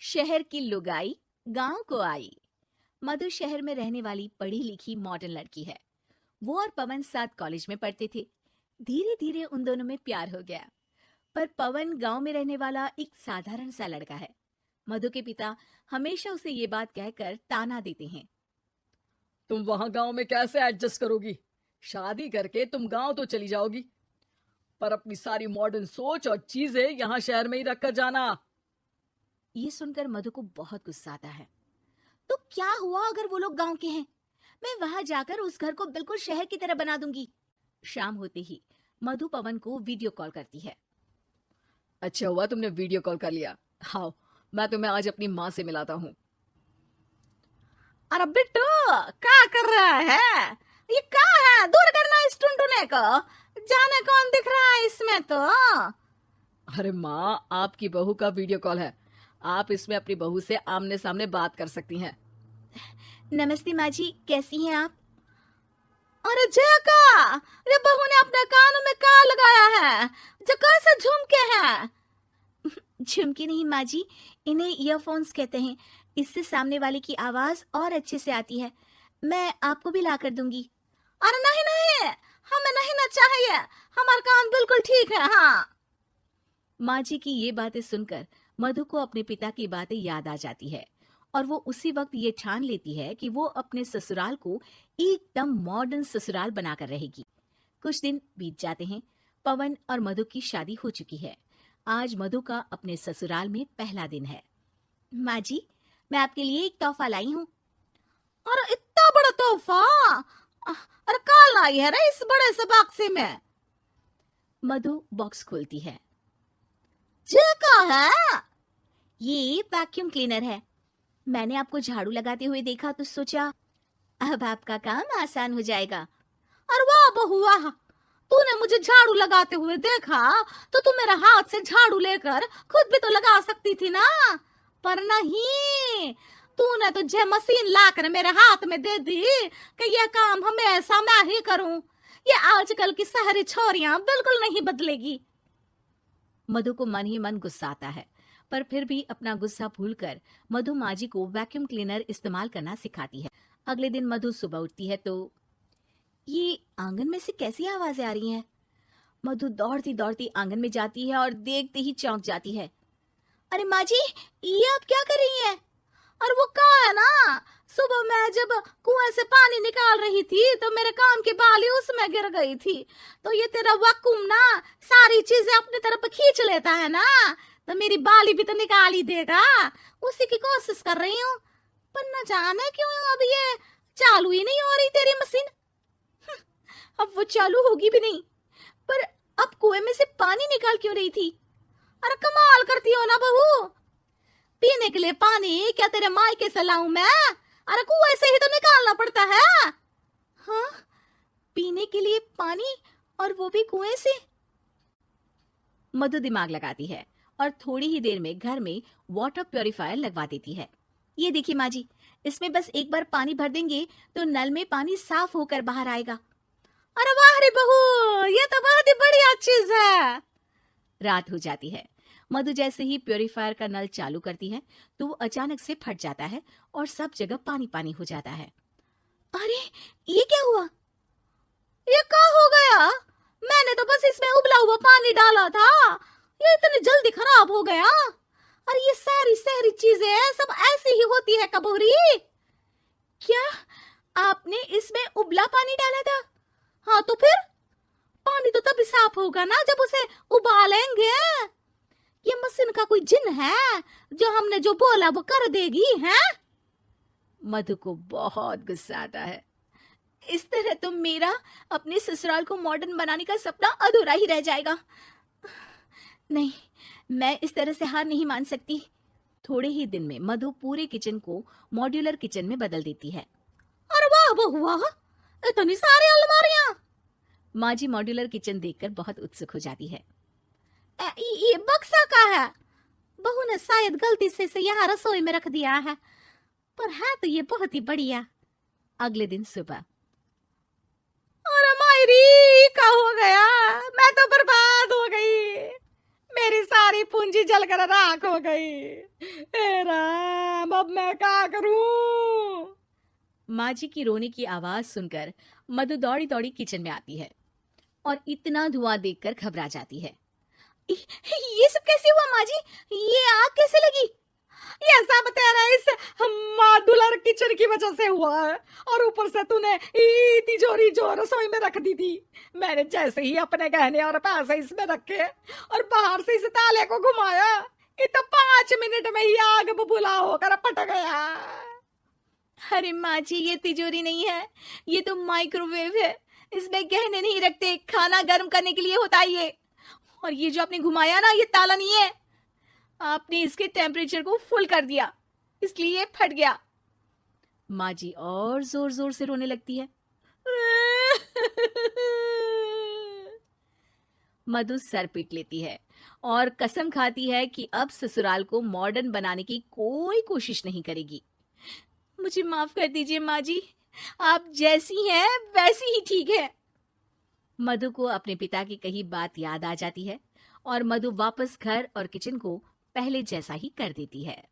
शहर की लुगाई गांव को आई। मधु शहर में रहने वाली पढ़ी लिखी मॉडर्न लड़की है। वो और पवन साथ कॉलेज में पढ़ते थे। धीरे धीरे उन दोनों में प्यार हो गया। पर पवन गांव में रहने वाला एक साधारण सा लड़का है। मधु के पिता हमेशा उसे ये बात कहकर ताना देते हैं। तुम वहां गांव में कैसे एडजस्ट करोगी? शादी करके तुम गांव तो चली जाओगी, पर अपनी सारी मॉडर्न सोच और चीजें यहाँ शहर में ही रखकर जाना। ये सुनकर मधु को बहुत गुस्सा आता है। तो क्या हुआ अगर वो लोग गांव के हैं? मैं वहां जाकर उस घर को बिल्कुल शहर की तरह बना दूंगी। शाम होते ही मधु पवन को वीडियो कॉल करती है। अच्छा हुआ तुमने वीडियो कॉल कर लिया। हाँ, मैं तुम्हें आज अपनी माँ से मिलाता हूँ। अरे बिट्टू, क्या कर रहा है? ये क्या है? दूर करना इस टुनटुने को। जाने कौन दिख रहा है इसमें तो। अरे माँ, आपकी बहू का वीडियो कॉल है। आप इसमें अपनी बहू से आमने सामने बात कर सकती हैं। नमस्ते माँ जी, कैसी हैं आप? अरे जयका, ये बहू ने अपने कानों में क्या लगाया है? जो कैसे झुमके हैं? झुमके नहीं माँ जी, इन्हें ईयरफोन्स कहते हैं। इससे सामने वाले की आवाज और अच्छे से आती है। मैं आपको भी ला कर दूंगी। अरे नहीं नहीं, हमें नहीं ना चाहिए। हमारा कान बिल्कुल ठीक है। हाँ। माँ जी की ये बातें सुनकर मधु को अपने पिता की बातें याद आ जाती है और वो उसी वक्त ये ठान लेती है कि वो अपने ससुराल को एकदम मॉडर्न ससुराल बनाकर रहेगी। कुछ दिन बीत जाते हैं। पवन और मधु की शादी हो चुकी है। आज मधु का अपने ससुराल में पहला दिन है। माँ जी, मैं आपके लिए एक तोहफा लाई हूँ। अरे इतना बड़ा तोहफा! अरे कहाँ लाई है रे इस बड़े से बक्से में? मधु बॉक्स खोलती है। ये क्या है? ये वैक्यूम क्लीनर है। मैंने आपको झाड़ू लगाते हुए देखा तो सोचा अब आपका काम आसान हो जाएगा। अरे वाह बहू वाह, तूने मुझे झाड़ू लगाते हुए देखा तो तू मेरे हाथ से झाड़ू लेकर खुद भी तो लगा सकती थी ना। पर नहीं, तूने तो जे मशीन लाकर मेरे हाथ में दे दी कि यह काम हमेशा मैं ही करूं। ये आजकल की शहरी छोरियां बिल्कुल नहीं बदलेगी। मधु को मन ही मन गुस्सा आता है, पर फिर भी अपना गुस्सा भूलकर मधु माँ जी को वैक्यूम क्लीनर इस्तेमाल करना सिखाती है। अगले दिन मधु सुबह उठती है तो ये आंगन में से कैसी आवाजें आ रही हैं? मधु दौड़ती दौड़ती आंगन में जाती है और देखते ही चौंक जाती है। अरे माँ जी, ये आप क्या कर रही हैं? और वो कहा है ना, सुबह मैं जब कुएं से पानी निकाल रही थी तो मेरे कान की बाली उसमें गिर गई थी। तो ये तेरा वैक्यूम ना सारी चीजें अपनी तरफ खींच लेता है ना, तो मेरी बाली भी तो निकाल ही देगा। उसी की कोशिश कर रही हूँ, पर न जाने क्यों अब ये चालू ही नहीं हो रही तेरी मशीन। अब वो चालू होगी भी नहीं, पर अब कुएं में से पानी निकाल क्यों रही थी? अरे कमाल करती हो ना बहू। पीने के लिए पानी क्या तेरे मायके से लाऊं मैं? अरे कुएं से ही तो निकालना पड़ता है। हाँ, पीने के लिए पानी, और वो भी कुएं से। मधु दिमाग लगाती है और थोड़ी ही देर में घर में वाटर प्योरीफायर लगवा देती है। ये देखिए माँ जी, इसमें बस एक बार पानी भर देंगे तो नल में पानी साफ होकर बाहर आएगा। अरे वाह रे बहू, ये तो बहुत ही बढ़िया चीज है। रात हो जाती है। मधु जैसे ही प्योरीफायर का नल चालू करती है तो वो अचानक से फट जाता है और सब जगह पानी पानी हो जाता है। अरे ये क्या हुआ? ये क्या हो गया? मैंने तो बस इसमें उबला हुआ पानी डाला था, ये इतनी जल्दी खराब हो गया। अरे ये सारी शहरी चीजें सब ऐसी ही होती है कबूरी। क्या आपने इसमें उबला पानी डाला था? हाँ तो फिर पानी तो तभी साफ होगा ना जब उसे उबालेंगे। ये मशीन का कोई जिन है जो हमने जो बोला वो कर देगी है? मधु को बहुत गुस्सा आता है। इस तरह तो मेरा अपने ससुराल को मॉडर्न बनाने का सपना अधूरा ही रह जाएगा। नहीं, मैं इस तरह से हार नहीं मान सकती। थोड़े ही दिन में मधु पूरे किचन को मॉड्यूलर किचन में बदल देती है। अरे वाह बहू वाह, इतनी सारी अलमारियां! माँ जी मॉड्यूलर किचन देखकर बहुत उत्सुक हो जाती है। ये बक्सा का है? बहू ने शायद गलती से यहाँ रसोई में रख दिया है, पर है तो ये बहुत ही बढ़िया। अगले दिन सुबह। अरे मायरी, क्या हो गया? मैं तो बर्बाद हो गई। मेरी सारी पूंजी जलकर राख हो गई। हे राम, अब मैं क्या करूं? माँ जी की रोने की आवाज सुनकर मधु दौड़ी दौड़ी किचन में आती है और इतना धुआं देखकर घबरा जाती है। ये सब कैसे हुआ माँ जी? ये आग कैसे लगी? ये सब तेरा इस मॉड्यूलर किचन की वजह से हुआ है, और ऊपर से तूने तिजोरी जो रसोई में रख दी थी, मैंने जैसे ही अपने गहने और पैसे इसमें रखे और बाहर से इस ताले को घुमाया, ये तो 5 मिनट में ही आग बबूला होकर फट गया। अरे माँ जी, ये तिजोरी नहीं है, ये तो माइक्रोवेव है। इसमें गहने नहीं रखते, खाना गर्म करने के लिए होता है ये। और ये जो आपने घुमाया ना, ये ताला नहीं है, आपने इसके टेम्परेचर को फुल कर दिया, इसलिए ये फट गया। माँ जी और जोर जोर से रोने लगती है। मधु सर पीट लेती है और कसम खाती है कि अब ससुराल को मॉडर्न बनाने की कोई कोशिश नहीं करेगी। मुझे माफ कर दीजिए माँ जी, आप जैसी हैं वैसी ही ठीक है। मधु को अपने पिता की कही बात याद आ जाती है और मधु वापस घर और किचन को पहले जैसा ही कर देती है।